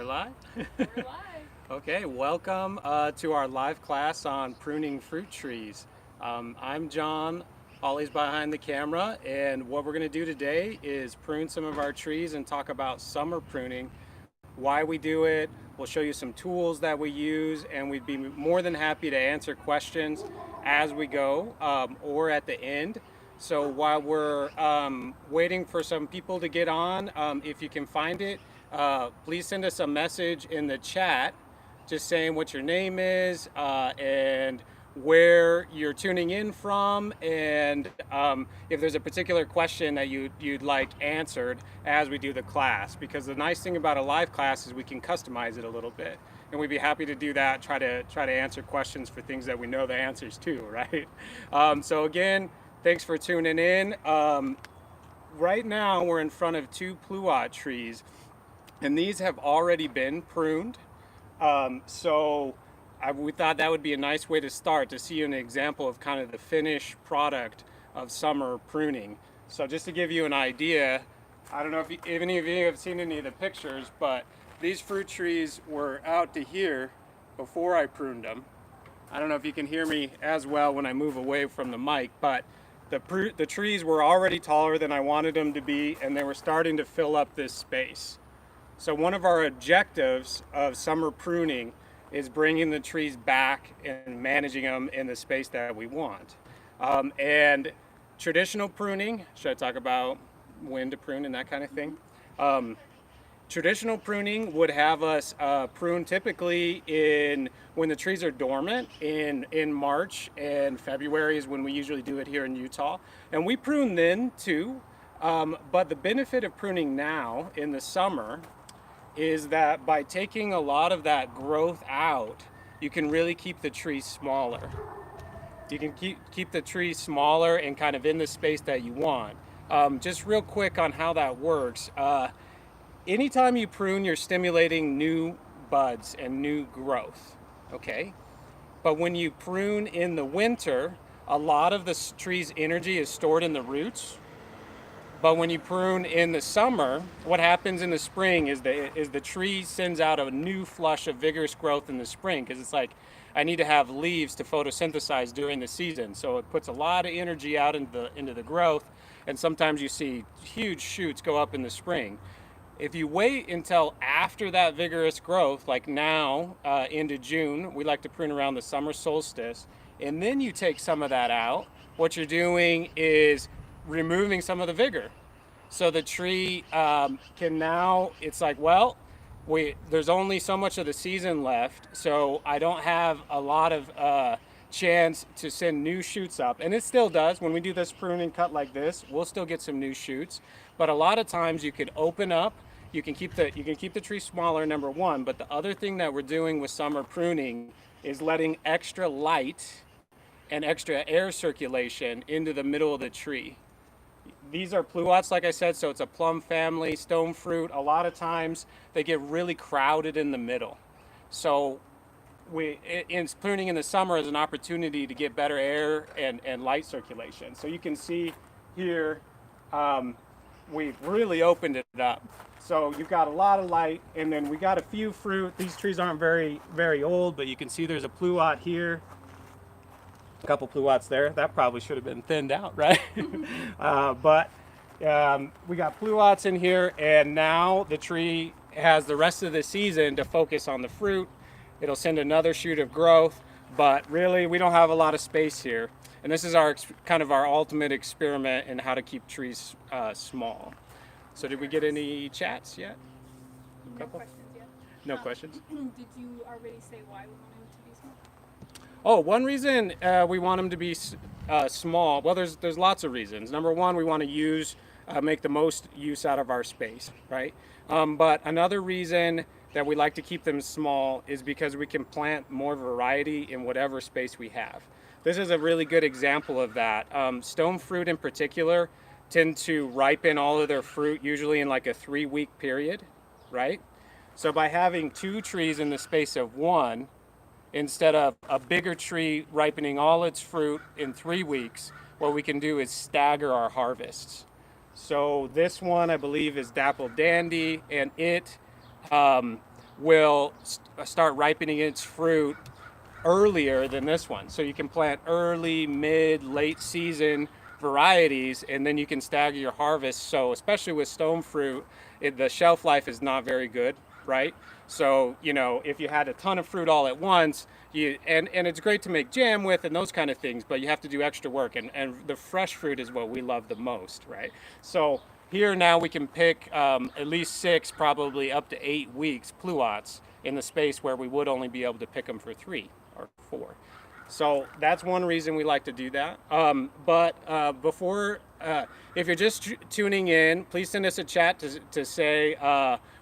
We're live? We're live. Okay, welcome to our live class on pruning fruit trees. I'm John, Ollie's behind the camera, and what we're going to do today is prune some of our trees and talk about summer pruning, why we do it. We'll show you some tools that we use, and we'd be more than happy to answer questions as we go or at the end. So while we're waiting for some people to get on, if you can find it, please send us a message in the chat just saying what your name is and where you're tuning in from, and if there's a particular question that you'd like answered as we do the class, because the nice thing about a live class is we can customize it a little bit, and we'd be happy to do that, try to answer questions for things that we know the answers to, right? So again, thanks for tuning in. Right now we're in front of two pluot trees, and these have already been pruned. We thought that would be a nice way to start, to see an example of kind of the finished product of summer pruning. So just to give you an idea, I don't know if any of you have seen any of the pictures, but these fruit trees were out to here before I pruned them. I don't know if you can hear me as well when I move away from the mic, but the trees were already taller than I wanted them to be, and they were starting to fill up this space. So one of our objectives of summer pruning is bringing the trees back and managing them in the space that we want. And traditional pruning, should I talk about when to prune and that kind of thing? Traditional pruning would have us prune typically when the trees are dormant in March, and February is when we usually do it here in Utah. And we prune then too, but the benefit of pruning now in the summer is that by taking a lot of that growth out, you can really keep the tree smaller. You can keep the tree smaller and kind of in the space that you want. Just real quick on how that works. Anytime you prune, you're stimulating new buds and new growth, okay? But when you prune in the winter, a lot of the tree's energy is stored in the roots. But when you prune in the summer, what happens in the spring is the tree sends out a new flush of vigorous growth in the spring, because it's like, I need to have leaves to photosynthesize during the season. So it puts a lot of energy out into the growth, and sometimes you see huge shoots go up in the spring. If you wait until after that vigorous growth, like now into June, we like to prune around the summer solstice, and then you take some of that out, what you're doing is removing some of the vigor. So the tree can now, it's like, well, there's only so much of the season left, so I don't have a lot of chance to send new shoots up. And it still does. When we do this pruning cut like this, we'll still get some new shoots. But a lot of times you could open up, you can keep the tree smaller, number one. But the other thing that we're doing with summer pruning is letting extra light and extra air circulation into the middle of the tree. These are pluots, like I said, so it's a plum family, stone fruit. A lot of times they get really crowded in the middle. So pruning in the summer is an opportunity to get better air and light circulation. So you can see here, we've really opened it up. So you've got a lot of light, and then we got a few fruit. These trees aren't very, very old, but you can see there's a pluot here. A couple pluots there. That probably should have been thinned out, right? But we got pluots in here, and now the tree has the rest of the season to focus on the fruit. It'll send another shoot of growth, but really we don't have a lot of space here. And this is kind of our ultimate experiment in how to keep trees small. So did we get any chats yet? No questions yet. No questions? Did you already say why we wanted it to be small? Oh, one reason we want them to be small, well, there's lots of reasons. Number one, we want to make the most use out of our space, right? But another reason that we like to keep them small is because we can plant more variety in whatever space we have. This is a really good example of that. Stone fruit in particular tend to ripen all of their fruit usually in like a 3-week period, right? So by having 2 trees in the space of 1, instead of a bigger tree ripening all its fruit in 3 weeks, what we can do is stagger our harvests. So this one, I believe, is Dapple Dandy, and it will start ripening its fruit earlier than this one. So you can plant early, mid, late season varieties, and then you can stagger your harvest. So especially with stone fruit, the shelf life is not very good, right? So, you know, if you had a ton of fruit all at once, and it's great to make jam with and those kind of things, but you have to do extra work. And the fresh fruit is what we love the most, right? So here now we can pick at least 6, probably up to 8 weeks pluots in the space where we would only be able to pick them for 3 or 4. So that's one reason we like to do that. If you're just tuning in, please send us a chat to say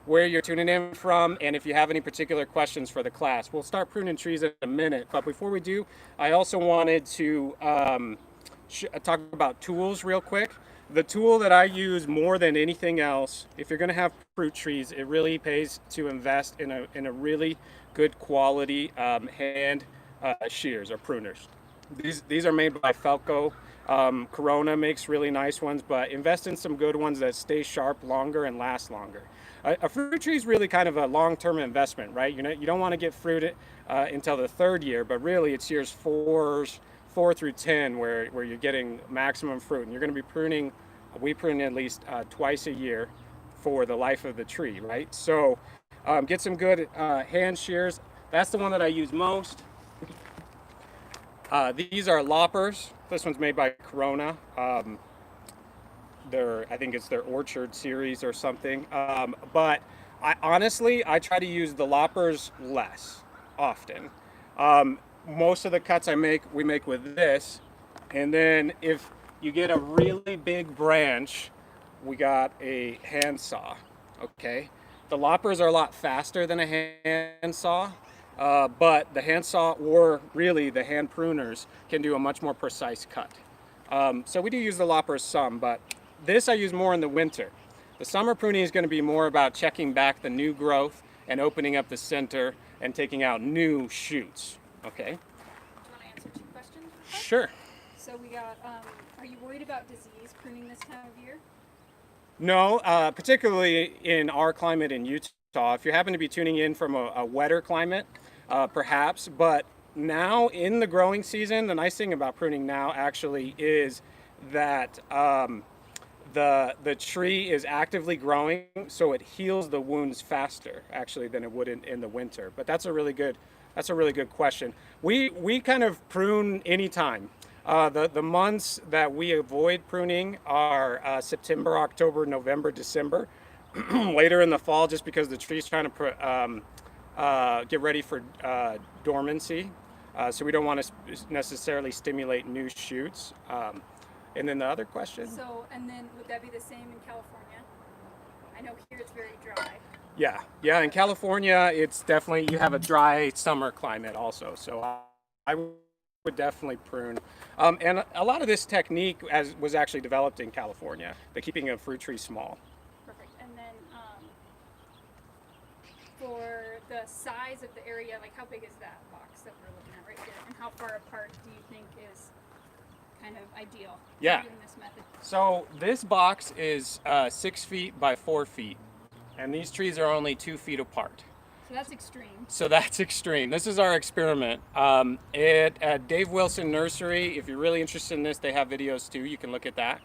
where you're tuning in from, and if you have any particular questions for the class. We'll start pruning trees in a minute, but before we do, I also wanted to talk about tools real quick. The tool that I use more than anything else, if you're going to have fruit trees, it really pays to invest in a really good quality hand shears or pruners. These are made by Felco. Corona makes really nice ones, but invest in some good ones that stay sharp longer and last longer. A fruit tree is really kind of a long-term investment, right? You don't want to get fruit until the 3rd year, but really it's years 4 through 10 where you're getting maximum fruit, and you're going to be pruning. We prune at least twice a year for the life of the tree, right? So get some good hand shears. That's the one that I use most. These are loppers. This one's made by Corona. I think it's their Orchard series or something. But honestly, I try to use the loppers less often. Most of the cuts we make with this. And then if you get a really big branch, we got a handsaw, okay? The loppers are a lot faster than a handsaw. But the handsaw, or really the hand pruners, can do a much more precise cut. So we do use the loppers some, but this I use more in the winter. The summer pruning is going to be more about checking back the new growth and opening up the center and taking out new shoots. Okay? Do you want to answer 2 questions? Sure. So we got, are you worried about disease pruning this time of year? No, particularly in our climate in Utah. If you happen to be tuning in from a wetter climate, perhaps, but now in the growing season, the nice thing about pruning now actually is that the tree is actively growing, so it heals the wounds faster actually than it would in the winter. But that's a really good question. We kind of prune anytime. The months that we avoid pruning are September, October, November, December. Later in the fall, just because the tree's trying to get ready for dormancy. So we don't want to necessarily stimulate new shoots. And then the other question? So, and then would that be the same in California? I know here it's very dry. Yeah, in California, it's definitely, you have a dry summer climate also. So I would definitely prune. And a lot of this technique was actually developed in California, the keeping a fruit tree small. Perfect. And then for the size of the area, like how big is that box that we're looking at right here? And how far apart do you think is kind of ideal for doing this method? So this box is 6 feet by 4 feet. And these trees are only 2 feet apart. So that's extreme. This is our experiment. At Dave Wilson Nursery, if you're really interested in this, they have videos too. You can look at that.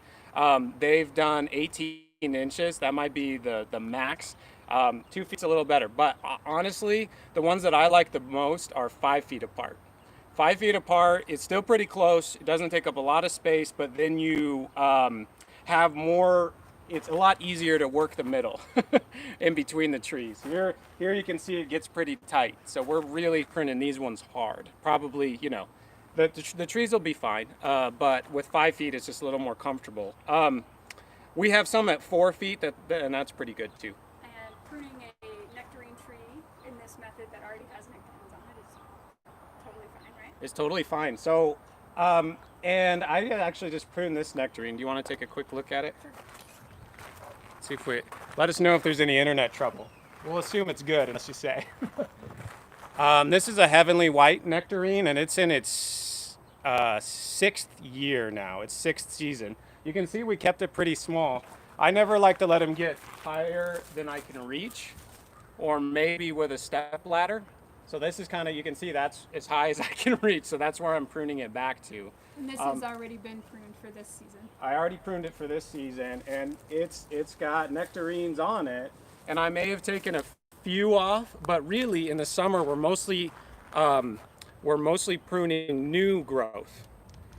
They've done 18 inches. That might be the max. 2 feet's a little better. But honestly, the ones that I like the most are 5 feet apart. 5 feet apart, it's still pretty close. It doesn't take up a lot of space, but then you have more. It's a lot easier to work the middle in between the trees. Here you can see it gets pretty tight. So we're really pruning these ones hard. Probably, the trees will be fine, but with 5 feet, it's just a little more comfortable. We have some at 4 feet, and that's pretty good too. And pruning a nectarine tree in this method that already has nectarines on it is totally fine, right? It's totally fine. So, and I actually just pruned this nectarine. Do you want to take a quick look at it? Sure. See if let us know if there's any internet trouble. We'll assume it's good, unless you say. This is a heavenly white nectarine, and it's in its 6th year now. It's 6th season. You can see we kept it pretty small. I never like to let them get higher than I can reach. or maybe with a step ladder. So this is kind of, you can see that's as high as I can reach, so that's where I'm pruning it back to. And this has already been pruned for this season. I already pruned it for this season, and it's got nectarines on it, and I may have taken a few off, but really in the summer we're mostly pruning new growth,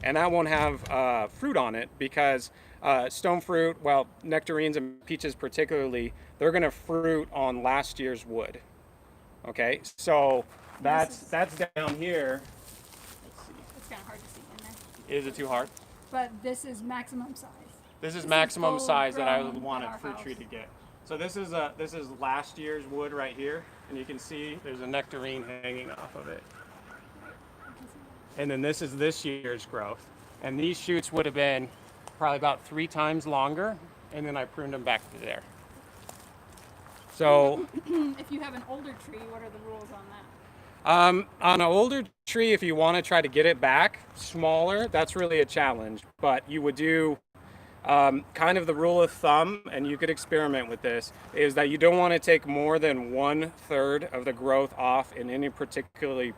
and that won't have fruit on it because stone fruit, well, nectarines and peaches particularly, they're going to fruit on last year's wood. Okay, so that's down here. Let's see. It's kind of hard to see in there. Is it too hard? But this is maximum size. This is maximum size that I would want a fruit tree to get. So this is last year's wood right here, and you can see there's a nectarine hanging off of it. And then this is this year's growth, and these shoots would have been probably about 3 times longer, and then I pruned them back to there. So if you have an older tree, what are the rules on that? On an older tree, if you want to try to get it back smaller, that's really a challenge. But you would do kind of the rule of thumb, and you could experiment with this, is that you don't want to take more than 1/3 of the growth off in any particularly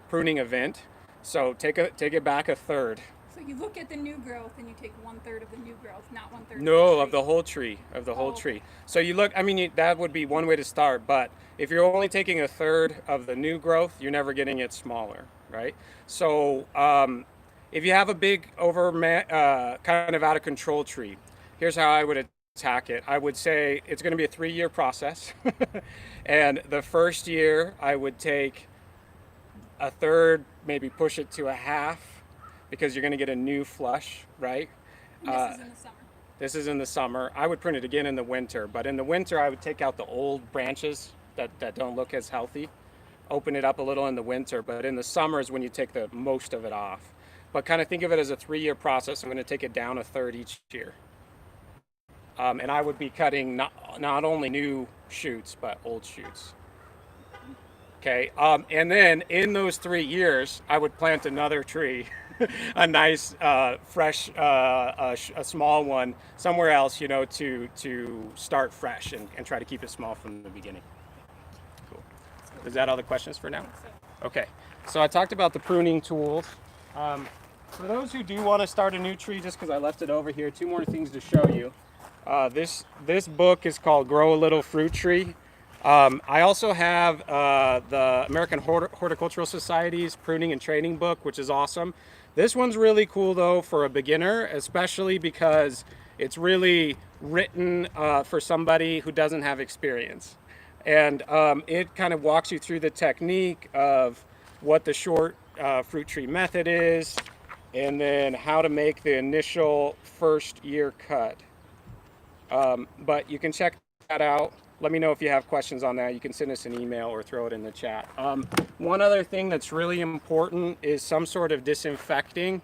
pruning event. So take it back 1/3. So you look at the new growth and you take 1/3 of the new growth, not 1/3. No, of the whole tree, tree. So you look, I mean, that would be one way to start, but if you're only taking 1/3 of the new growth, you're never getting it smaller, right? So if you have a big kind of out of control tree, here's how I would attack it. I would say it's going to be a 3-year process. And the first year I would take 1/3, maybe push it to 1/2, because you're going to get a new flush, right? And this is in the summer. This is in the summer. I would prune it again in the winter, but in the winter I would take out the old branches that don't look as healthy, open it up a little in the winter, but in the summer is when you take the most of it off. But kind of think of it as a 3-year process. I'm going to take it down 1/3 each year. And I would be cutting not only new shoots, but old shoots. Okay, and then in those 3 years, I would plant another tree, a nice, fresh, a small one somewhere else, you know, to start fresh and try to keep it small from the beginning. Cool. Is that all the questions for now? Okay, so I talked about the pruning tools. For those who do want to start a new tree, just because I left it over here, 2 more things to show you. This book is called Grow a Little Fruit Tree. I also have the American Horticultural Society's Pruning and Training book, which is awesome. This one's really cool though for a beginner, especially because it's really written for somebody who doesn't have experience. And it kind of walks you through the technique of what the short fruit tree method is, and then how to make the initial first year cut. But you can check that out. Let me know if you have questions on that. You can send us an email or throw it in the chat. One other thing that's really important is some sort of disinfecting.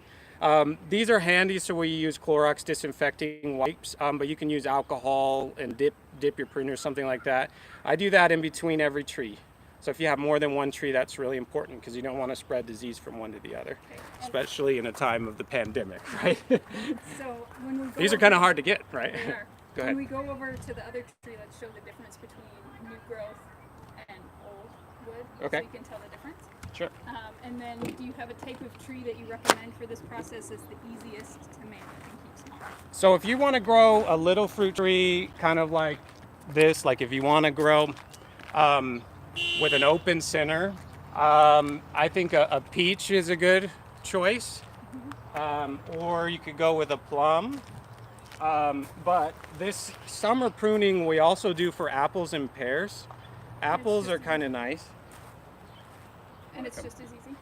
These are handy, so we use Clorox disinfecting wipes, but you can use alcohol and dip your pruner, something like that. I do that in between every tree. So if you have more than one tree, that's really important because you don't want to spread disease from one to the other, especially in a time of the pandemic, right? So when we go These are kind of hard to get, right? They are. Go ahead. When we go over to the other tree, let's show the difference between new growth and old wood, okay, so you can tell the difference. Sure. And then do you have a type of tree that you recommend for this process as the easiest to manage and keep small? So if you want to grow a little fruit tree kind of like this, like if you want to grow with an open center, I think a peach is a good choice. Or you could go with a plum. But this summer pruning we also do for apples and pears. Apples are kind of nice. And it's just as easy?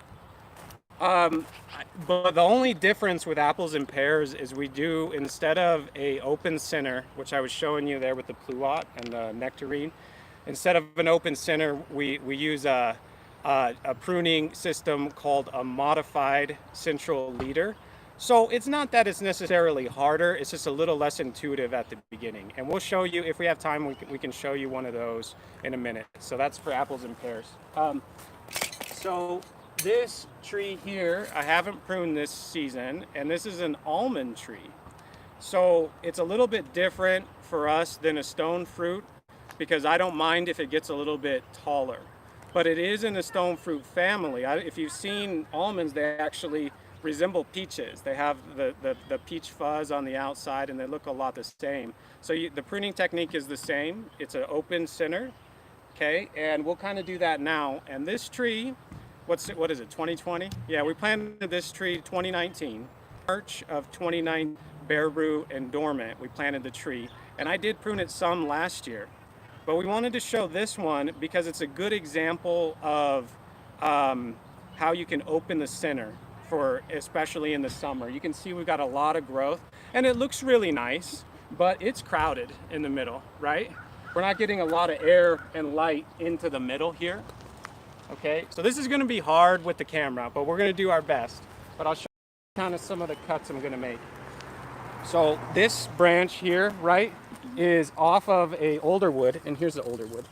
But the only difference with apples and pears is we do, instead of a open center, which I was showing you there with the pluot and the nectarine, instead of an open center, we use a pruning system called a modified central leader. So it's not that it's necessarily harder, it's just a little less intuitive at the beginning. And we'll show you, if we have time, we can show you one of those in a minute. So that's for apples and pears. So this tree here, I haven't pruned this season, and this is an almond tree. So it's a little bit different for us than a stone fruit. because I don't mind if it gets a little bit taller. But it is in the stone fruit family. If you've seen almonds, they actually resemble peaches. They have the peach fuzz on the outside, and they look a lot the same. So the pruning technique is the same. It's an open center, okay? And we'll kind of do that now. And this tree, what is it, 2020? Yeah, we planted this tree 2019. March of 2019, bare root and dormant, we planted the tree. And I did prune it some last year. But we wanted to show this one because it's a good example of how you can open the center for, especially in the summer. You can see we've got a lot of growth and it looks really nice, but it's crowded in the middle, right? We're not getting a lot of air and light into the middle here. Okay, so this is gonna be hard with the camera, but we're gonna do our best. But I'll show you kind of some of the cuts I'm gonna make. So this branch here, right, is off of a older wood, and here's the older wood.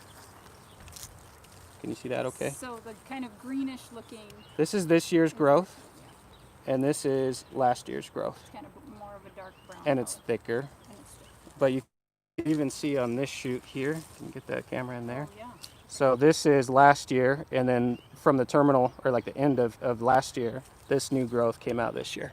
Can you see that okay? So the kind of greenish looking. This is this year's growth, and this is last year's growth. It's kind of more of a dark brown. And it's thicker. But you can even see on this shoot here, can you get that camera in there? Oh, yeah. So this is last year, and then from the terminal, or like the end of last year, this new growth came out this year.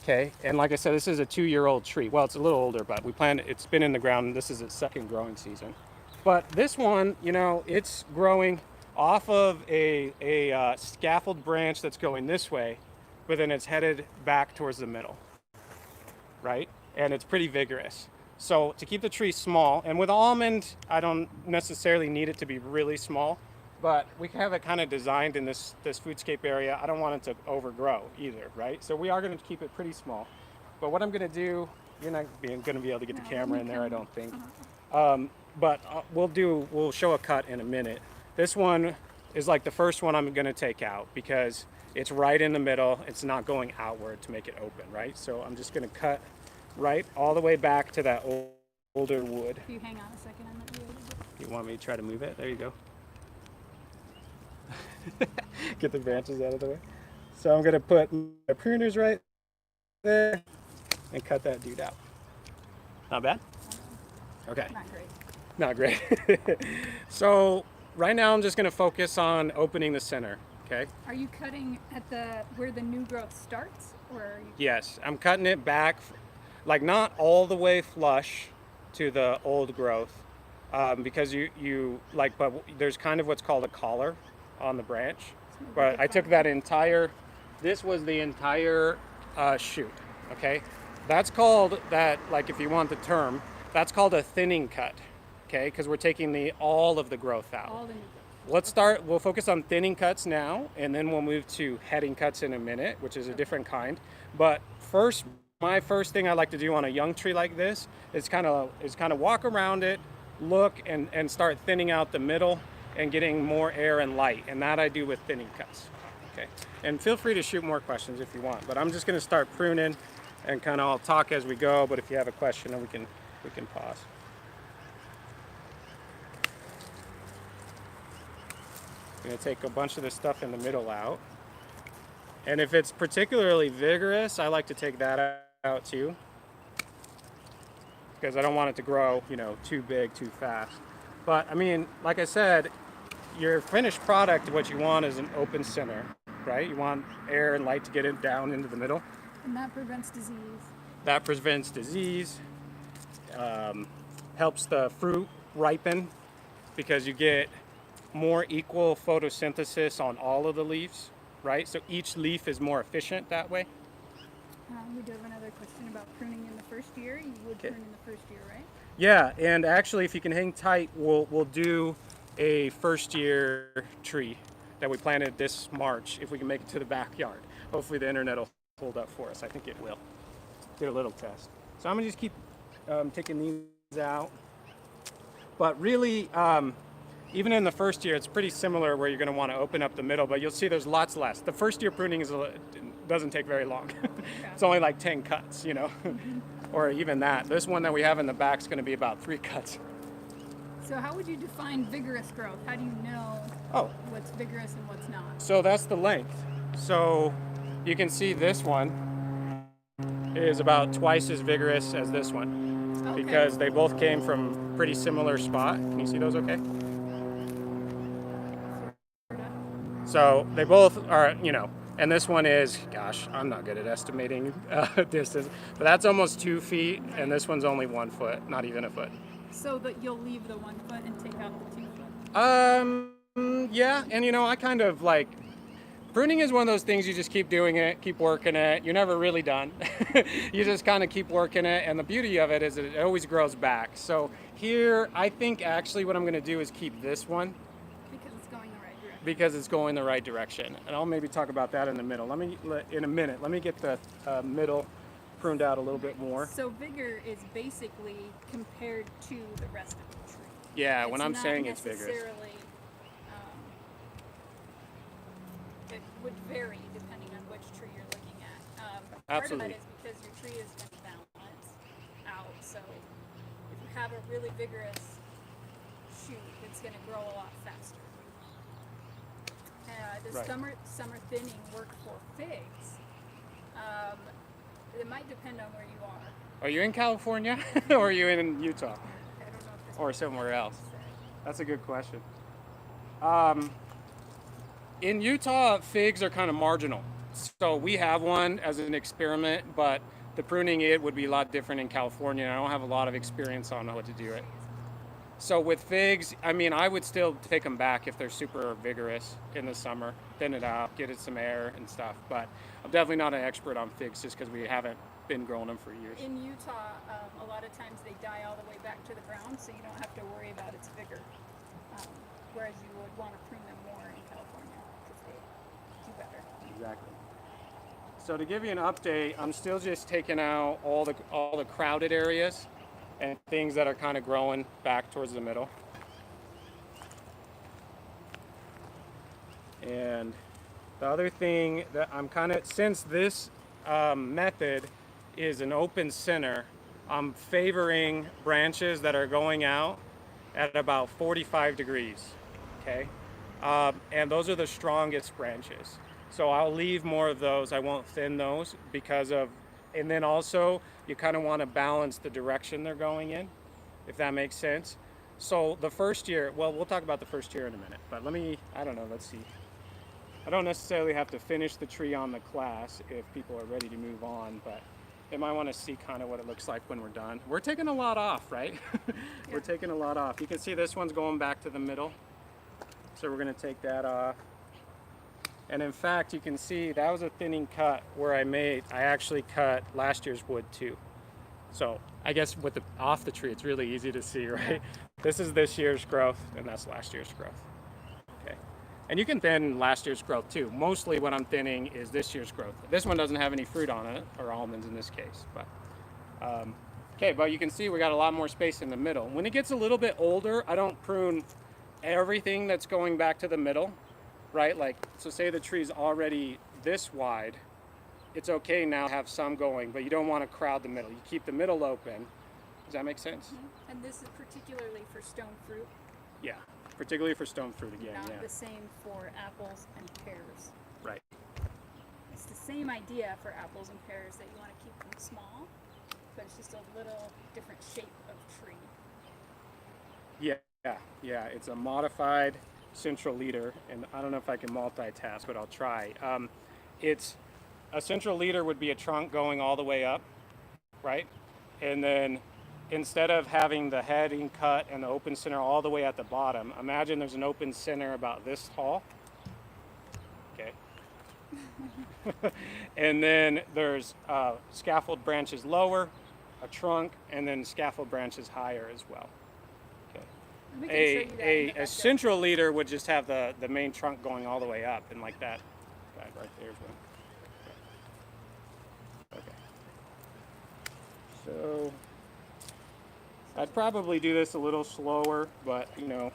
Okay, and like I said, this is a 2-year-old tree. Well, it's a little older, but we planted, it's been in the ground, this is its second growing season. But this one, you know, it's growing off of a scaffold branch that's going this way, but then it's headed back towards the middle, right? And it's pretty vigorous. So to keep the tree small, and with almond, I don't necessarily need it to be really small, but we have it kind of designed in this foodscape area. I don't want it to overgrow either, right? So we are going to keep it pretty small. But what I'm going to do, you're not going to be able to get the camera in there, I don't think. But we'll show a cut in a minute. This one is like the first one I'm going to take out because it's right in the middle. It's not going outward to make it open, right? So I'm just going to cut right all the way back to that older wood. If you hang on a second, I might be able to. You want me to try to move it? There you go. Get the branches out of the way. So I'm going to put my pruners right there and cut that dude out. Not bad? Okay. Not great. Not great. So right now I'm just going to focus on opening the center. Okay. Are you cutting at where the new growth starts, or are you? Yes, I'm cutting it back, like not all the way flush to the old growth, because you like, but there's kind of what's called a collar on the branch. But I took that entire. This was the entire shoot. Okay, that's called that. Like if you want the term, that's called a thinning cut. Okay, because we're taking all of the growth out. All the new growth. We'll focus on thinning cuts now, and then we'll move to heading cuts in a minute, which is a different kind. But first, my first thing I like to do on a young tree like this is kind of walk around it, look, and start thinning out the middle and getting more air and light. And that I do with thinning cuts. Okay. And feel free to shoot more questions if you want. But I'm just going to start pruning, and kind of I'll talk as we go. But if you have a question, then we can pause. I'm going to take a bunch of the stuff in the middle out. And if it's particularly vigorous, I like to take that out too, because I don't want it to grow, you know, too big too fast. But I mean, like I said, your finished product, what you want is an open center, right? You want air and light to get it down into the middle. And that prevents disease. That prevents disease, helps the fruit ripen because you get more equal photosynthesis on all of the leaves, right? So each leaf is more efficient that way. We do have another question about pruning in the first year. You would prune in the first year, right? Yeah, and actually, if you can hang tight, we'll do a first year tree that we planted this March if we can make it to the backyard. Hopefully the internet will hold up for us. I think it will. Do a little test. So I'm gonna just keep taking these out. But really, even in the first year, it's pretty similar where you're going to want to open up the middle, but you'll see there's lots less. The first year pruning doesn't take very long. It's only like 10 cuts, you know, or even that. This one that we have in the back is going to be about 3 cuts. So how would you define vigorous growth? How do you know what's vigorous and what's not? So that's the length. So you can see this one is about twice as vigorous as this one, because they both came from pretty similar spot. Can you see those okay? So they both are, you know, and this one is, gosh, I'm not good at estimating distance, but that's almost 2 feet, and this one's only 1 foot, not even a foot. So that you'll leave the 1 foot and take out the 2 foot? Yeah, and you know, I kind of like, pruning is one of those things you just keep doing it, keep working it. You're never really done. You just kind of keep working it, and the beauty of it is that it always grows back. So here, I think actually what I'm going to do is keep this one because it's going the right direction. And I'll maybe talk about that in the middle. In a minute. Let me get the middle pruned out a little bit more. So vigor is basically compared to the rest of the tree. Yeah, when I'm saying it's vigorous. It would vary depending on which tree you're looking at. Absolutely. Part of that is because your tree is going to balance out. So if you have a really vigorous shoot, it's going to grow a lot faster. Does Right. summer thinning work for figs? It might depend on where you are. Are you in California or are you in Utah? I don't know if this Or makes somewhere sense else? to say. That's a good question. In Utah, figs are kind of marginal. So we have one as an experiment, but the pruning it would be a lot different in California. I don't have a lot of experience on how to do it. So with figs, I mean, I would still take them back if they're super vigorous in the summer, thin it out, get it some air and stuff. But I'm definitely not an expert on figs just because we haven't been growing them for years. In Utah, a lot of times they die all the way back to the ground, so you don't have to worry about its vigor. Whereas you would want to prune them more in California because they do better. Exactly. So to give you an update, I'm still just taking out all the crowded areas and things that are kind of growing back towards the middle. And the other thing that I'm kind of, since this method is an open center, I'm favoring branches that are going out at about 45 degrees, okay? And those are the strongest branches. So I'll leave more of those. I won't thin those because of, and then also you kind of want to balance the direction they're going in, if that makes sense. So the first year, well, we'll talk about the first year in a minute, but I don't know, let's see. I don't necessarily have to finish the tree on the class if people are ready to move on, but they might want to see kind of what it looks like when we're done. We're taking a lot off, right? We're taking a lot off. You can see this one's going back to the middle. So we're going to take that off. And in fact, you can see that was a thinning cut where I actually cut last year's wood too. So I guess with off the tree, it's really easy to see, right? This is this year's growth and that's last year's growth. Okay. And you can thin last year's growth too. Mostly what I'm thinning is this year's growth. This one doesn't have any fruit on it, or almonds in this case, but okay, but you can see we got a lot more space in the middle. When it gets a little bit older, I don't prune everything that's going back to the middle. Right, like, so say the tree's already this wide, it's okay now to have some going, but you don't want to crowd the middle. You keep the middle open. Does that make sense? Mm-hmm. And this is particularly for stone fruit. Yeah, particularly for stone fruit again. Not the same for apples and pears. Right. It's the same idea for apples and pears, that you want to keep them small, but it's just a little different shape of tree. Yeah, it's a modified central leader, and I don't know if I can multitask, but I'll try. It's a central leader would be a trunk going all the way up, right? And then instead of having the heading cut and the open center all the way at the bottom, imagine there's an open center about this tall. Okay. And then there's scaffold branches lower, a trunk, and then scaffold branches higher as well. A central leader would just have the main trunk going all the way up, and like that guy right there is one. Okay. So I'd probably do this a little slower, but you know,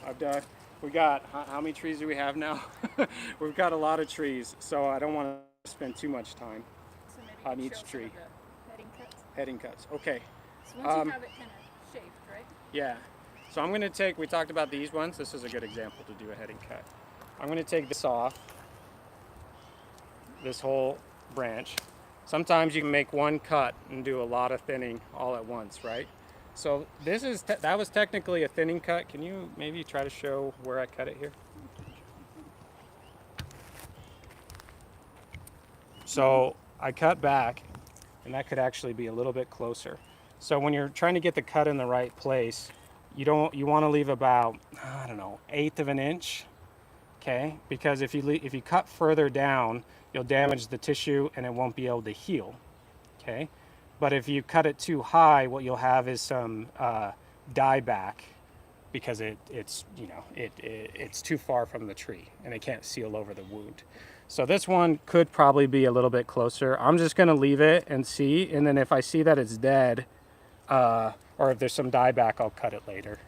we got, how many trees do we have now? We've got a lot of trees, so I don't want to spend too much time on each tree. Heading cuts. Okay. So once you have it kind of shaped, right? Yeah. So I'm going to take, we talked about these ones. This is a good example to do a heading cut. I'm going to take this off, this whole branch. Sometimes you can make one cut and do a lot of thinning all at once, right? So this is that was technically a thinning cut. Can you maybe try to show where I cut it here? So I cut back, and that could actually be a little bit closer. So when you're trying to get the cut in the right place, you want to leave about, I don't know, 1/8 of an inch, okay? Because if you cut further down, you'll damage the tissue and it won't be able to heal, okay? But if you cut it too high, what you'll have is some dieback, because it's too far from the tree and it can't seal over the wound. So this one could probably be a little bit closer. I'm just gonna leave it and see, and then if I see that it's dead, or if there's some dieback, I'll cut it later.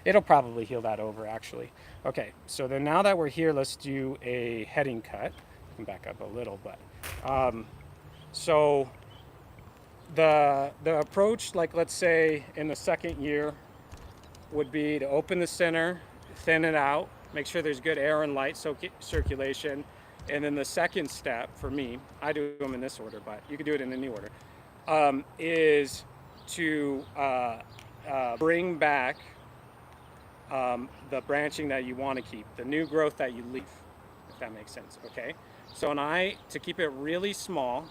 It'll probably heal that over actually. Okay, so then now that we're here, let's do a heading cut. I can back up a little, but so the approach, like let's say in the second year, would be to open the center, thin it out, make sure there's good air and light circulation. And then the second step for me, I do them in this order, but you can do it in any order, is to bring back the branching that you want to keep, the new growth that you leave, if that makes sense, okay? So to keep it really small,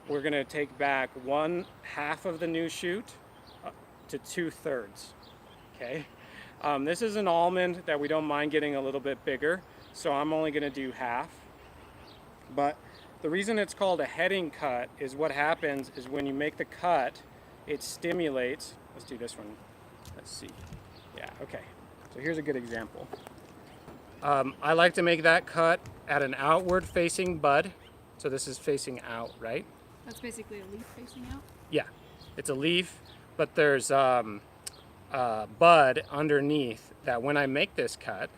we're gonna take back 1/2 of the new shoot to 2/3, okay? This is an almond that we don't mind getting a little bit bigger, so I'm only gonna do half. But the reason it's called a heading cut is what happens is when you make the cut, it stimulates. Let's do this one. Let's see. Yeah, okay. So here's a good example. I like to make that cut at an outward facing bud. So this is facing out, right? That's basically a leaf facing out? Yeah, it's a leaf, but there's bud underneath that when I make this cut,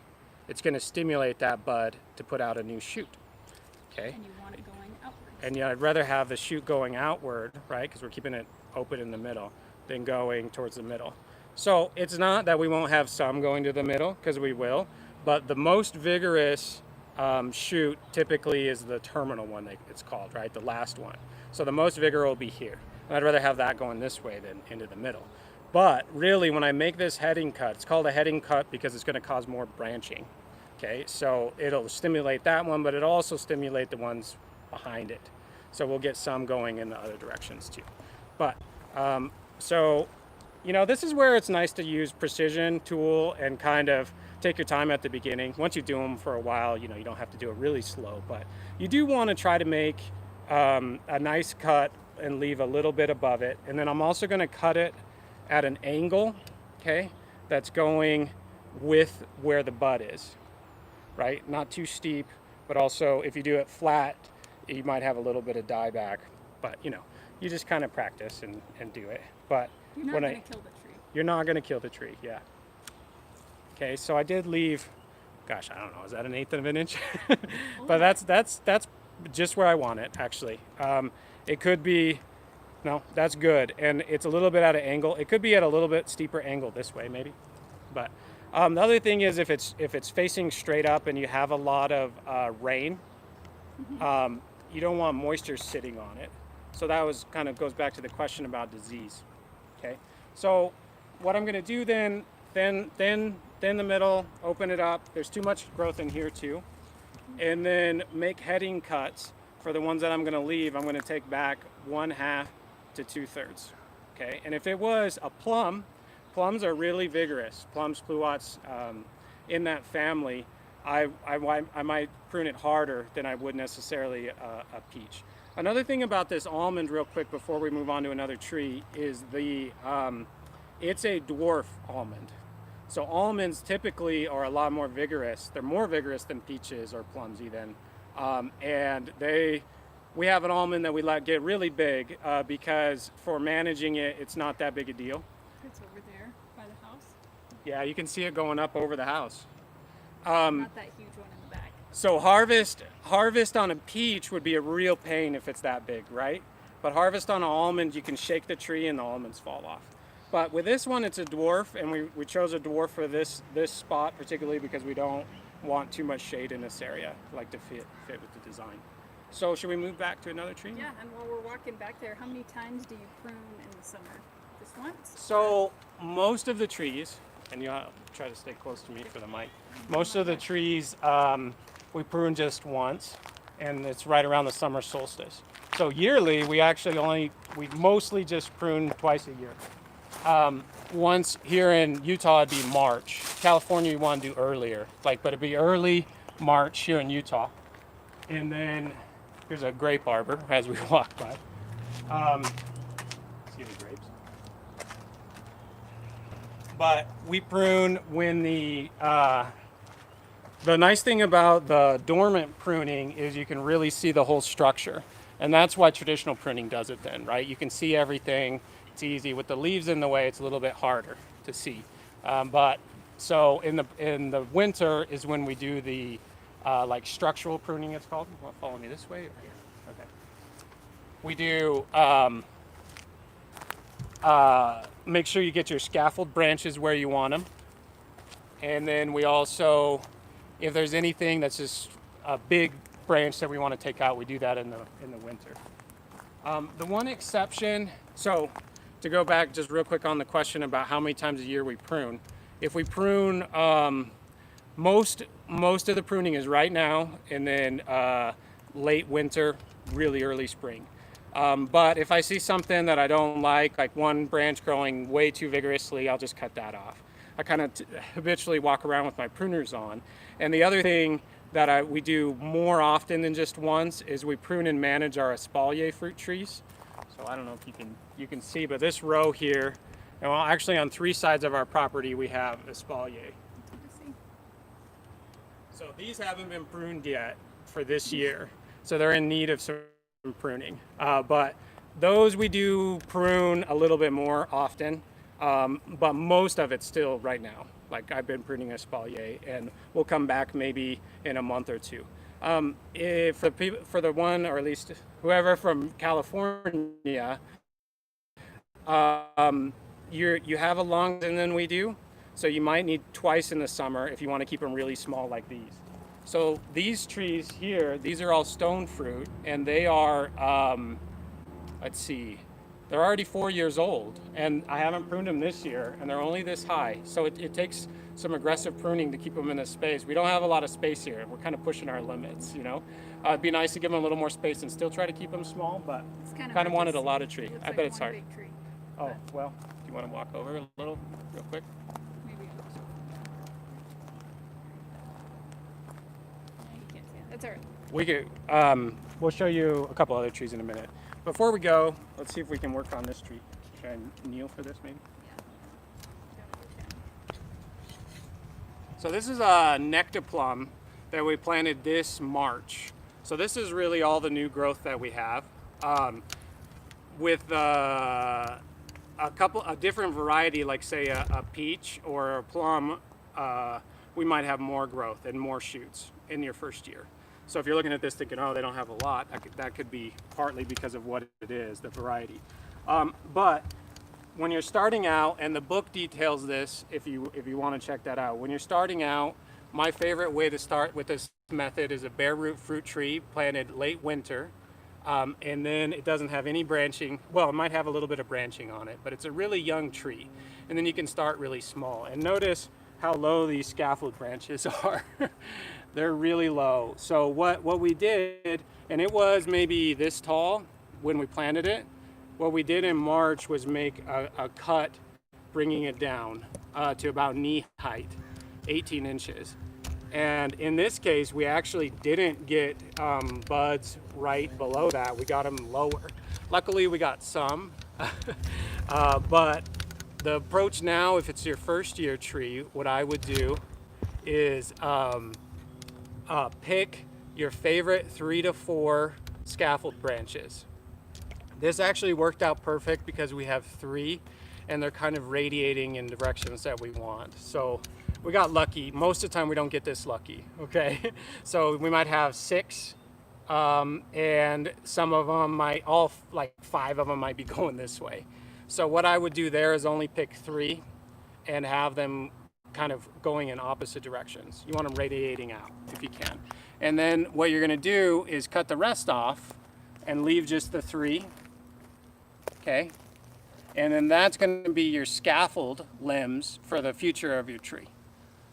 it's going to stimulate that bud to put out a new shoot. Okay. And you want it going outwards. And yeah, I'd rather have the shoot going outward, right? Because we're keeping it open in the middle, than going towards the middle. So it's not that we won't have some going to the middle, because we will, but the most vigorous shoot typically is the terminal one, it's called, right? The last one. So the most vigor will be here. And I'd rather have that going this way than into the middle. But really, when I make this heading cut, it's called a heading cut because it's going to cause more branching. Okay, so it'll stimulate that one, but it'll also stimulate the ones behind it. So we'll get some going in the other directions too. But so, this is where it's nice to use precision tool and kind of take your time at the beginning. Once you do them for a while, you don't have to do it really slow, but you do want to try to make a nice cut and leave a little bit above it. And then I'm also going to cut it at an angle, okay, that's going with where the bud is, right? Not too steep, but also if you do it flat, you might have a little bit of dieback, but you just kind of practice and do it. But you're not going to kill the tree. You're not going to kill the tree, yeah. Okay, so I did leave, gosh, I don't know, is that 1/8 of an inch? But that's just where I want it, actually. It could be, no, that's good, and it's a little bit at an angle. It could be at a little bit steeper angle this way, maybe. But the other thing is if it's facing straight up and you have a lot of rain, you don't want moisture sitting on it. So that goes back to the question about disease. Okay, so what I'm going to do then, thin the middle, open it up. There's too much growth in here too, and then make heading cuts for the ones that I'm going to leave. I'm going to take back 1/2 to 2/3. Okay, and if it was a plum, plums are really vigorous. Plums, pluots, in that family, I might prune it harder than I would necessarily a peach. Another thing about this almond, real quick, before we move on to another tree, is it's a dwarf almond. So almonds typically are a lot more vigorous. They're more vigorous than peaches or plums even. And we have an almond that we let get really big because for managing it, it's not that big a deal. It's over there by the house. Yeah, you can see it going up over the house. Not that huge one in the back. So harvest on a peach would be a real pain if it's that big, right? But harvest on an almond, you can shake the tree and the almonds fall off. But with this one, it's a dwarf, and we chose a dwarf for this spot particularly because we don't want too much shade in this area. We like to fit with the design. So should we move back to another tree? Yeah, and while we're walking back there, how many times do you prune in the summer? Just once? So most of the trees, and you try to stay close to me for the mic. Most of the trees we prune just once, and it's right around the summer solstice. So yearly, we mostly just prune twice a year. Once here in Utah, it'd be March. California, you want to do earlier, but it'd be early March here in Utah. And then here's a grape arbor as we walk by. See the grapes? But we prune when the nice thing about the dormant pruning is you can really see the whole structure. And that's why traditional pruning does it then, right? You can see everything. It's easy. With the leaves in the way, it's a little bit harder to see. But so in the winter is when we do the like structural pruning, it's called. You want to follow me this way or here? Okay. We do make sure you get your scaffold branches where you want them. And then we also, if there's anything that's just a big branch that we want to take out, we do that in the winter. The one exception, so to go back just real quick on the question about how many times a year we prune. If we prune, most of the pruning is right now, and then late winter, really early spring. But if I see something that I don't like one branch growing way too vigorously, I'll just cut that off. I kind of habitually walk around with my pruners on. And the other thing that we do more often than just once is we prune and manage our espalier fruit trees. So I don't know if you can see, but this row here, and well, actually on 3 sides of our property we have espalier. So these haven't been pruned yet for this year, so they're in need of some pruning. But those we do prune a little bit more often, but most of it's still right now. Like I've been pruning espalier, and we'll come back maybe in a month or two. If for the one, or at least whoever from California, you have a longer season than we do, so you might need twice in the summer if you want to keep them really small like these. So these trees here, these are all stone fruit, and they are, let's see, they're already 4 years old, and I haven't pruned them this year, and they're only this high. So it takes some aggressive pruning to keep them in this space. We don't have a lot of space here. We're kind of pushing our limits, you know. It'd be nice to give them a little more space and still try to keep them small, but kind of wanted a lot of tree. I bet it's hard. Oh, well, do you want to walk over a little real quick? Maybe. You can't see it. That's all right. We could, we'll show you a couple other trees in a minute. Before we go, let's see if we can work on this tree. Should I kneel for this maybe? So this is a nectar plum that we planted this March. So this is really all the new growth that we have. With a different variety, like say a peach or a plum, we might have more growth and more shoots in your first year. So if you're looking at this thinking, oh, they don't have a lot, that could be partly because of what it is, the variety. But when you're starting out, and the book details this if you want to check that out, when you're starting out, my favorite way to start with this method is a bare root fruit tree planted late winter. And then it doesn't have any branching. Well, it might have a little bit of branching on it, but it's a really young tree. And then you can start really small. And notice how low these scaffold branches are. They're really low. So what we did, and it was maybe this tall when we planted it, what we did in March was make a cut, bringing it down to about knee height, 18 inches. And in this case, we actually didn't get buds right below that. We got them lower. Luckily, we got some. But the approach now, if it's your first year tree, what I would do is pick your favorite 3 to 4 scaffold branches. This actually worked out perfect because we have 3 and they're kind of radiating in directions that we want. So we got lucky. Most of the time we don't get this lucky, okay? So we might have 6 and some of them like 5 of them might be going this way. So what I would do there is only pick 3 and have them kind of going in opposite directions. You want them radiating out if you can. And then what you're gonna do is cut the rest off and leave just the 3, okay? And then that's going to be your scaffold limbs for the future of your tree.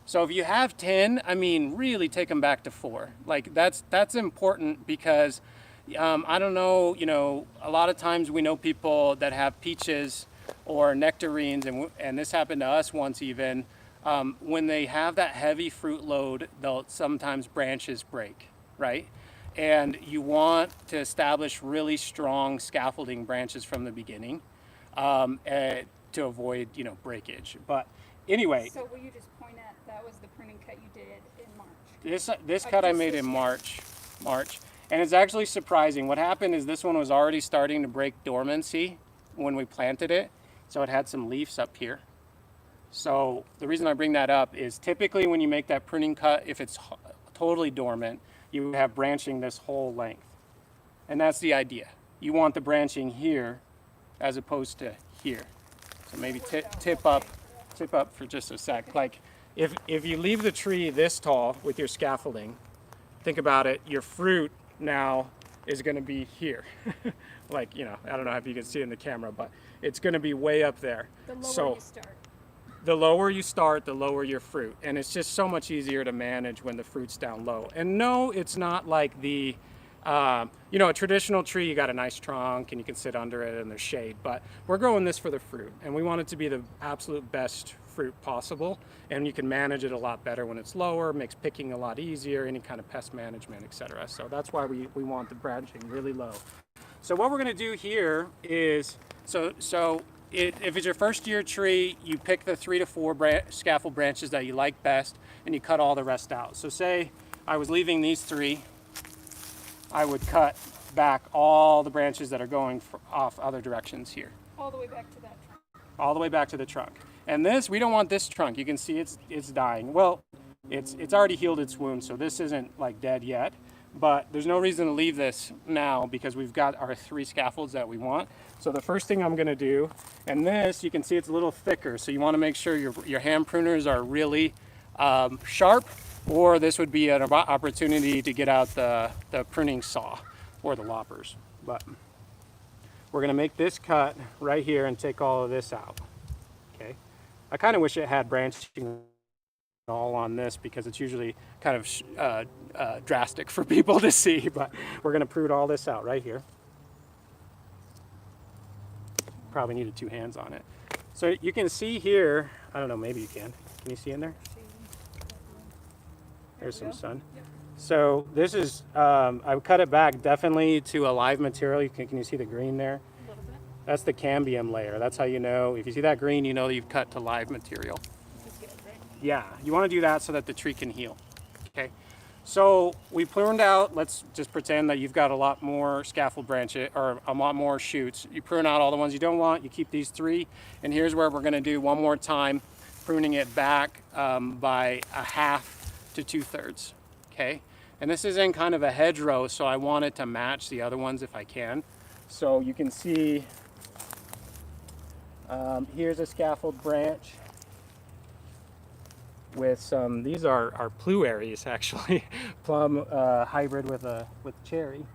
So if you have 10, I mean, really take them back to 4. Like that's important because I don't know, you know, a lot of times we know people that have peaches or nectarines, and this happened to us once even. When they have that heavy fruit load, they'll sometimes branches break, right? And you want to establish really strong scaffolding branches from the beginning to avoid, you know, breakage. But anyway. So will you just point at, that was the pruning cut you did in March? This cut I made in March. And it's actually surprising. What happened is this one was already starting to break dormancy when we planted it. So it had some leaves up here. So the reason I bring that up is typically when you make that pruning cut, if it's totally dormant, you have branching this whole length. And that's the idea. You want the branching here as opposed to here. So maybe tip up for just a sec. Like if you leave the tree this tall with your scaffolding, think about it, your fruit now is going to be here. Like, you know, I don't know if you can see it in the camera, but it's going to be way up there. The lower you start. The lower you start, the lower your fruit. And it's just so much easier to manage when the fruit's down low. And no, it's not like the, you know, a traditional tree, you got a nice trunk and you can sit under it and there's shade. But we're growing this for the fruit. And we want it to be the absolute best fruit possible. And you can manage it a lot better when it's lower, makes picking a lot easier, any kind of pest management, etc. So that's why we want the branching really low. So what we're going to do here is, if it's your first year tree, you pick the 3 to 4 scaffold branches that you like best and you cut all the rest out. So say I was leaving these 3, I would cut back all the branches that are going off other directions here. All the way back to that trunk. All the way back to the trunk. And this, we don't want this trunk. You can see it's dying. Well, it's already healed its wound, so this isn't like dead yet. But there's no reason to leave this now because we've got our 3 scaffolds that we want. So the first thing I'm going to do, and this, you can see it's a little thicker, so you want to make sure your hand pruners are really sharp, or this would be an opportunity to get out the pruning saw or the loppers. But we're going to make this cut right here and take all of this out. Okay. I kind of wish it had branching all on this because it's usually kind of drastic for people to see, but we're going to prune all this out right here. Probably needed 2 hands on it. So you can see here, I don't know, maybe you can. Can you see in there? There's some sun. Yep. So this is, I would cut it back definitely to a live material. Can you see the green there? A little bit. That's the cambium layer. That's how you know, if you see that green, you know that you've cut to live material. Yeah, you want to do that so that the tree can heal. Okay, so we pruned out, let's just pretend that you've got a lot more scaffold branches or a lot more shoots. You prune out all the ones you don't want, you keep these 3, and here's where we're going to do one more time, pruning it back by 1/2 to 2/3. Okay, and this is in kind of a hedgerow, so I want it to match the other ones if I can. So you can see here's a scaffold branch with some, these are Blueberries actually, plum hybrid with cherry.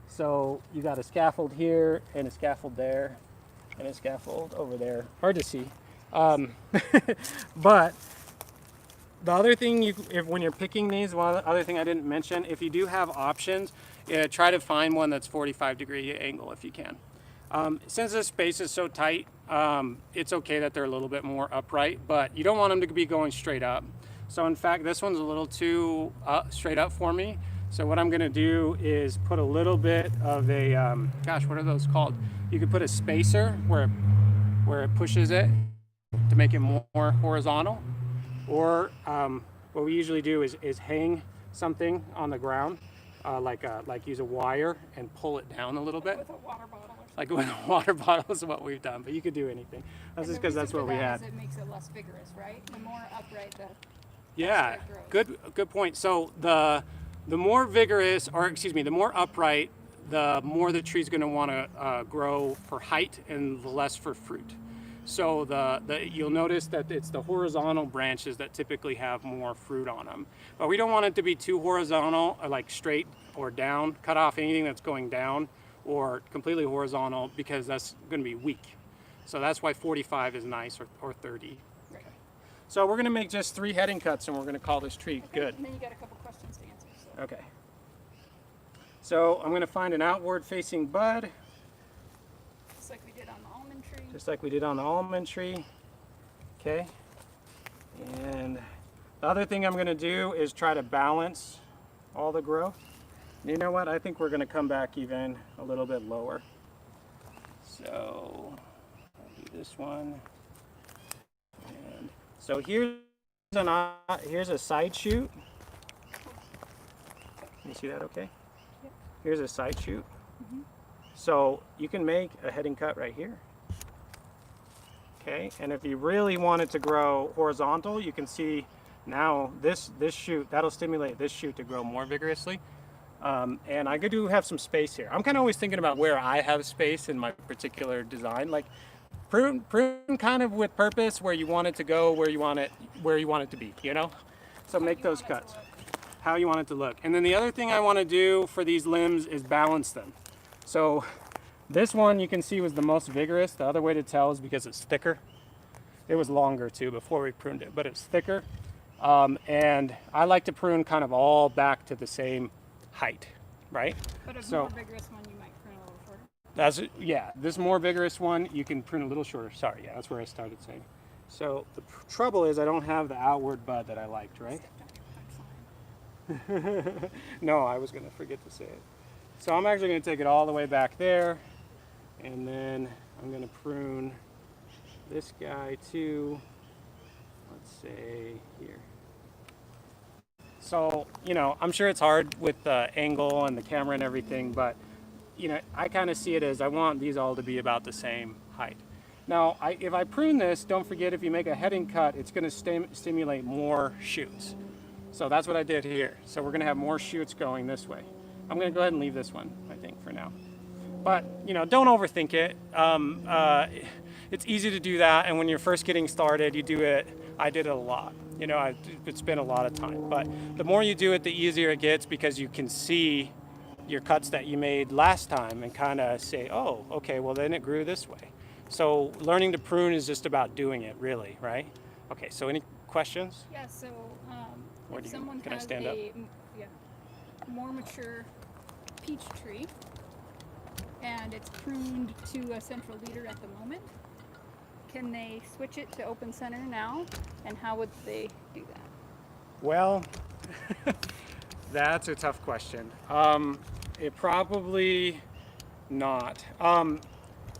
So you got a scaffold here and a scaffold there and a scaffold over there. Hard to see. But the other thing, when you're picking these, one other thing I didn't mention, if you do have options, try to find one that's 45-degree angle if you can. Since this space is so tight, it's okay that they're a little bit more upright, but you don't want them to be going straight up. So in fact, this one's a little too straight up for me. So what I'm gonna do is put a little bit of a, gosh, what are those called? You could put a spacer where it pushes it to make it more horizontal. Or what we usually do is hang something on the ground, like use a wire and pull it down a little bit. With a water bottle. Like with a water bottle is what we've done, but you could do anything. That's just because that's what we had. It makes it less vigorous, right? The more upright the yeah, good point. So the more vigorous, or excuse me, the more upright, the more the tree's going to want to grow for height and less for fruit. So you'll notice that it's the horizontal branches that typically have more fruit on them. But we don't want it to be too horizontal, or like straight or down. Cut off anything that's going down or completely horizontal because that's going to be weak. So that's why 45 is nice, or 30. Right. Okay. So we're going to make just 3 heading cuts, and we're going to call this tree Okay. good. And then you got a couple questions to answer. So. Okay. So I'm going to find an outward facing bud, Just like we did on the almond tree. just like we did on the almond tree. Okay. And the other thing I'm going to do is try to balance all the growth. You know what? I think we're going to come back even a little bit lower. So I'll do this one. And so here's a side shoot. Can you see that okay? Yep. Here's a side shoot. Mm-hmm. So you can make a heading cut right here. Okay, and if you really want it to grow horizontal, you can see now this shoot, that'll stimulate this shoot to grow more vigorously. And I do have some space here. I'm kind of always thinking about where I have space in my particular design. Like prune kind of with purpose, where you want it to go, where you want it to be, you know? So make those cuts. How you want it to look. And then the other thing I want to do for these limbs is balance them. So this one you can see was the most vigorous. The other way to tell is because it's thicker. It was longer too before we pruned it, but it's thicker. And I like to prune kind of all back to the same height, right? But a So more vigorous one, you might prune a little shorter. this more vigorous one you can prune a little shorter. Sorry, yeah, that's where I started saying. So the trouble is I don't have the outward bud that I liked, right? No, I was going to forget to say it. So I'm actually going to take it all the way back there, and then I'm going to prune this guy too. Let's say here. So, you know, I'm sure it's hard with the angle and the camera and everything, but, you know, I kind of see it as I want these all to be about the same height. Now, if I prune this, don't forget if you make a heading cut, it's going to stimulate more shoots. So that's what I did here. So we're going to have more shoots going this way. I'm going to go ahead and leave this one, I think, for now. But, you know, don't overthink it. It's easy to do that, and when you're first getting started, you do it. I did it a lot. You know, it's been a lot of time. But the more you do it, the easier it gets, because you can see your cuts that you made last time and kind of say, oh, okay, well, then it grew this way. So learning to prune is just about doing it, really, right? Okay, so any questions? Yeah, so if Can someone I has stand up? more mature peach tree and it's pruned to a central leader at the moment, can they switch it to open center now? And how would they do that? Well, that's a tough question. It probably not.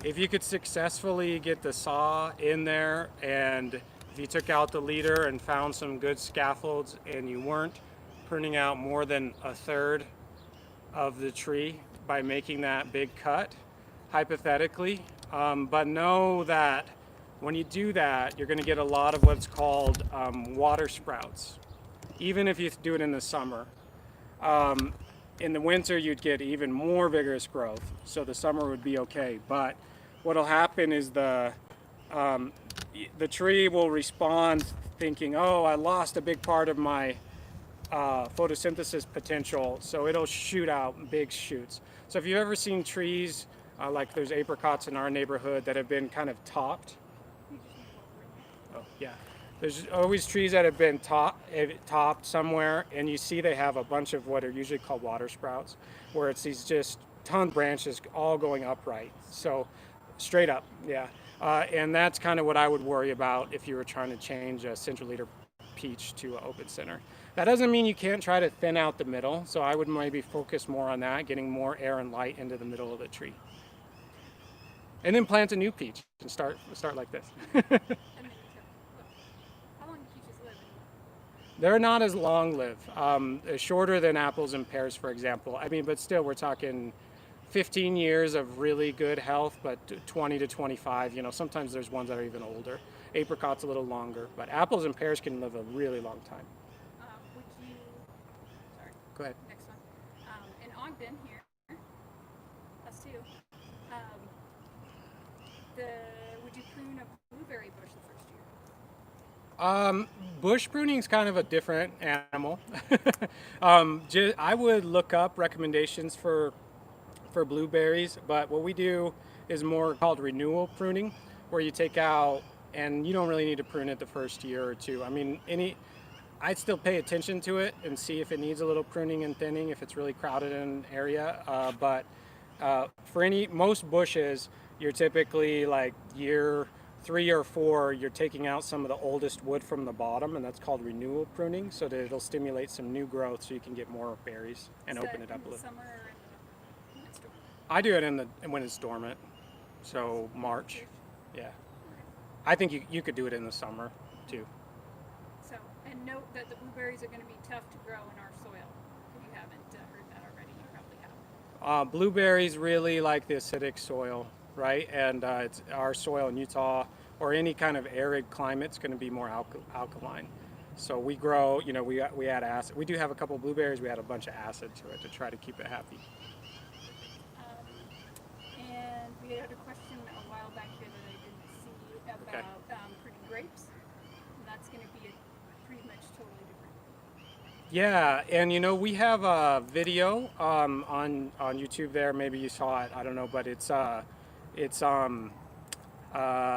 If you could successfully get the saw in there, and if you took out the leader and found some good scaffolds and you weren't pruning out more than a third of the tree by making that big cut, hypothetically, but know that when you do that, you're going to get a lot of what's called water sprouts, even if you do it in the summer. In the winter, you'd get even more vigorous growth, so the summer would be okay. But what'll happen is the tree will respond thinking, oh, I lost a big part of my photosynthesis potential, so it'll shoot out big shoots. So if you've ever seen trees, like there's apricots in our neighborhood that have been kind of topped. Oh, yeah. There's always trees that have been topped somewhere, and you see they have a bunch of what are usually called water sprouts, where it's these just ton of branches all going upright. So straight up, yeah. And that's kind of what I would worry about if you were trying to change a central leader peach to an open center. That doesn't mean you can't try to thin out the middle, so I would maybe focus more on that, getting more air and light into the middle of the tree. And then plant a new peach and start like this. How long do peaches live? They're not as long-lived, shorter than apples and pears, for example. I mean, but still, we're talking 15 years of really good health, but 20 to 25. You know, sometimes there's ones that are even older. Apricots a little longer, but apples and pears can live a really long time. Go ahead. Next one. In Ogden here, us too. Would you prune a blueberry bush the first year? Bush pruning is kind of a different animal. I would look up recommendations for blueberries, but what we do is more called renewal pruning, where you take out, and you don't really need to prune it the first year or two. I mean, I'd still pay attention to it and see if it needs a little pruning and thinning, if it's really crowded in an area. But for most bushes, you're typically like year 3 or 4, you're taking out some of the oldest wood from the bottom, and that's called renewal pruning, so that it'll stimulate some new growth so you can get more berries and open it up a little. Summer or in the storm? I do it when it's dormant, so March. Yeah. I think you could do it in the summer too. So, and note that the blueberries are going to be tough to grow in our soil. If you haven't heard that already, you probably have. Blueberries really like the acidic soil, right? And it's our soil in Utah or any kind of arid climate is going to be more alkaline. So we grow, we add acid. We do have a couple of blueberries. We add a bunch of acid to it to try to keep it happy. And we had a question a while back here that I didn't see about pretty grapes. And that's going to be pretty much totally different. Yeah, and we have a video on YouTube there. Maybe you saw it. I don't know, but it's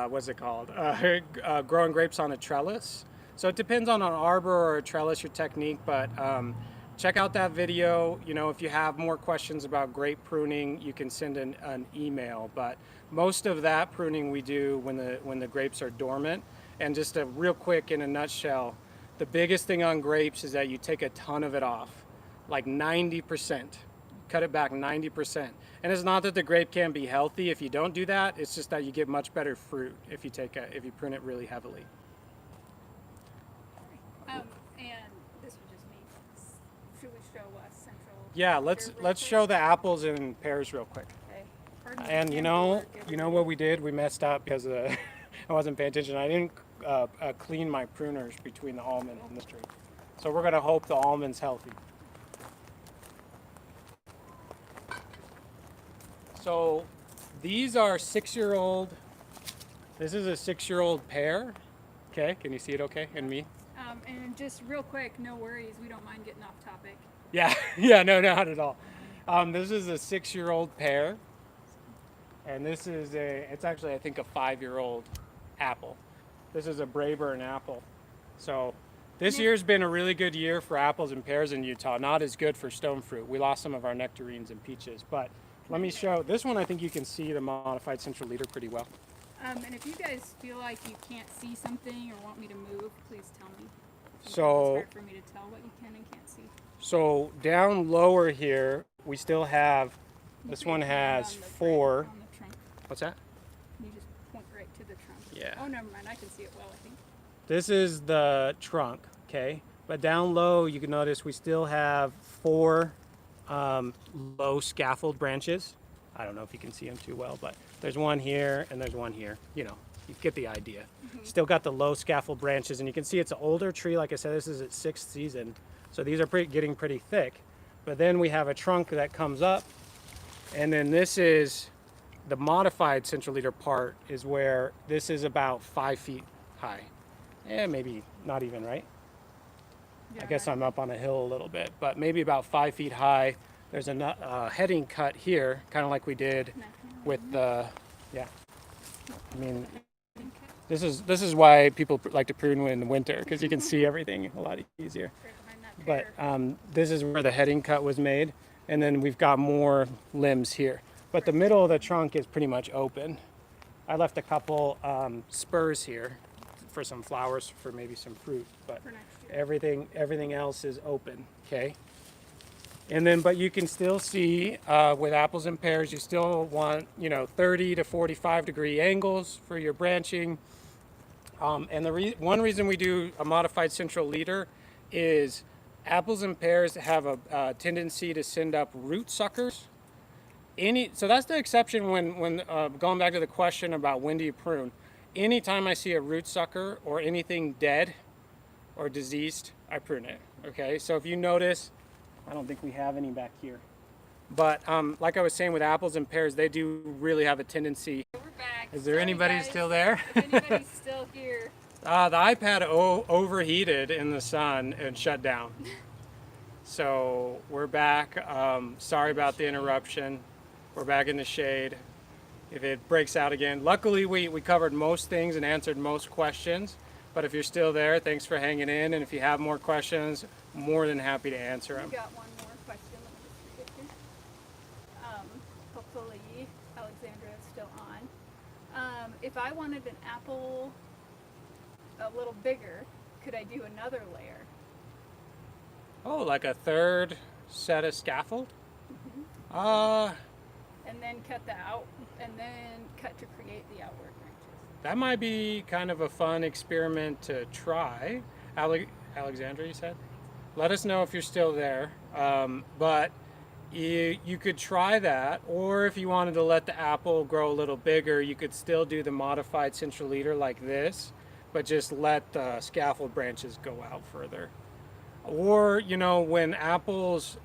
what's it called? Growing grapes on a trellis. So it depends on an arbor or a trellis, your technique, but check out that video. If you have more questions about grape pruning, you can send an email. But most of that pruning we do when the grapes are dormant. And just a real quick, in a nutshell, the biggest thing on grapes is that you take a ton of it off, like 90%. Cut it back 90%. And it's not that the grape can't be healthy if you don't do that. It's just that you get much better fruit if you prune it really heavily. And this was just me. Should we show us central? Yeah, let's show the apples and pears real quick. Okay. And you know what we did? We messed up because I wasn't paying attention. I didn't clean my pruners between the almond and the tree. So we're gonna hope the almond's healthy. So these are 6-year-old. This is a 6-year-old pear. Okay, can you see it okay? And me? And just real quick, no worries, we don't mind getting off topic. Yeah, no, not at all. This is a 6-year-old pear. And this is it's actually, I think, a 5-year-old apple. This is a Braeburn apple. So this year's been a really good year for apples and pears in Utah. Not as good for stone fruit. We lost some of our nectarines and peaches, but let me show. This one, I think you can see the modified central leader pretty well. And if you guys feel like you can't see something or want me to move, please tell me. So it's hard for me to tell what you can and can't see. So down lower here, we still have. This one has 4. On the trunk. What's that? You just point right to the trunk. Yeah. Oh, never mind. I can see it well, I think. This is the trunk, okay? But down low, you can notice we still have 4 low scaffold branches. I don't know if you can see them too well, but there's one here and there's one here. You get the idea. Mm-hmm. Still got the low scaffold branches, and you can see it's an older tree. Like I said, this is its 6th season, so these are getting pretty thick. But then we have a trunk that comes up, and then this is the modified central leader part, is where this is about 5 feet high. Maybe not even, right? Yeah, I guess I'm up on a hill a little bit, but maybe about 5 feet high. There's a heading cut here, kind of like we did with the, I mean, this is why people like to prune in the winter, because you can see everything a lot easier. But this is where the heading cut was made, and then we've got more limbs here. But the middle of the trunk is pretty much open. I left a couple spurs here for some flowers, for maybe some fruit, but everything else is open, okay? And then, but you can still see with apples and pears, you still want 30 to 45 degree angles for your branching. And one reason we do a modified central leader is apples and pears have a tendency to send up root suckers. So that's the exception when going back to the question about when do you prune. Anytime I see a root sucker or anything dead or diseased, I prune it. Okay, so if you notice, I don't think we have any back here. But like I was saying with apples and pears, they do really have a tendency. We're back. Is there anybody still there? If anybody's still here. The iPad overheated in the sun and shut down. So we're back. Sorry about the interruption. We're back in the shade. if it breaks out again. Luckily, we covered most things and answered most questions. But if you're still there, thanks for hanging in. And if you have more questions, more than happy to answer them. We got one more question. Let me just read it here. Hopefully Alexandra is still on. If I wanted an apple a little bigger, could I do another layer? Oh, like a third set of scaffold? And then cut the out, and then cut to create the outward branches. That might be kind of a fun experiment to try. Alexandra, you said? Let us know if you're still there. But you could try that, or if you wanted to let the apple grow a little bigger, you could still do the modified central leader like this, but just let the scaffold branches go out further. Or, you know, when apples,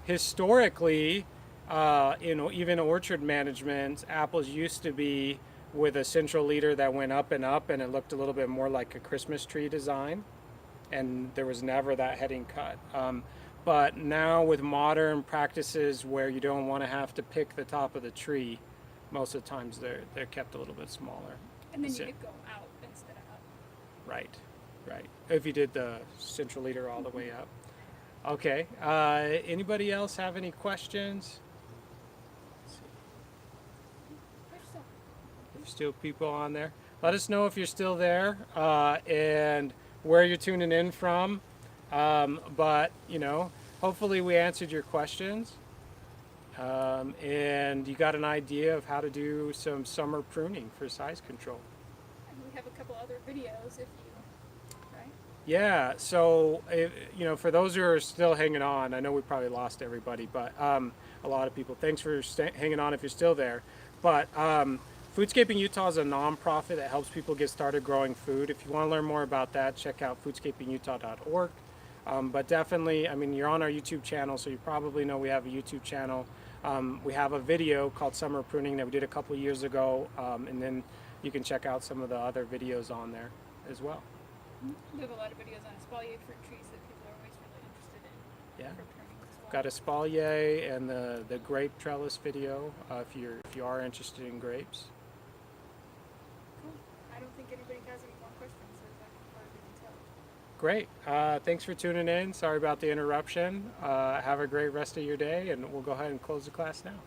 historically, even orchard management, apples used to be with a central leader that went up and up, and it looked a little bit more like a Christmas tree design, and there was never that heading cut. But now with modern practices where you don't want to have to pick the top of the tree, most of the times they're kept a little bit smaller. And then you could go out instead of up. Right, right. If you did the central leader all the way up. Okay. Anybody else have any questions? There's still people on there. Let us know if you're still there and where you're tuning in from. But, you know, hopefully we answered your questions. And you got an idea of how to do some summer pruning for size control. And we have a couple other videos if you, right? Yeah, so, you know, for those who are still hanging on, I know we probably lost everybody, but a lot of people, thanks for hanging on if you're still there. But Foodscaping Utah is a nonprofit that helps people get started growing food. If you want to learn more about that, check out foodscapingutah.org. But definitely, I mean, you're on our YouTube channel, so you probably know we have a YouTube channel. We have a video called Summer Pruning that we did a couple years ago, and then you can check out some of the other videos on there as well. We have a lot of videos on espalier fruit trees that people are always really interested in. Yeah. For pruning as well. Got espalier and the grape trellis video if you are interested in grapes. Cool. I don't think anybody has any more questions as far as we can tell. Great. Thanks for tuning in. Sorry about the interruption. Have a great rest of your day, and we'll go ahead and close the class now.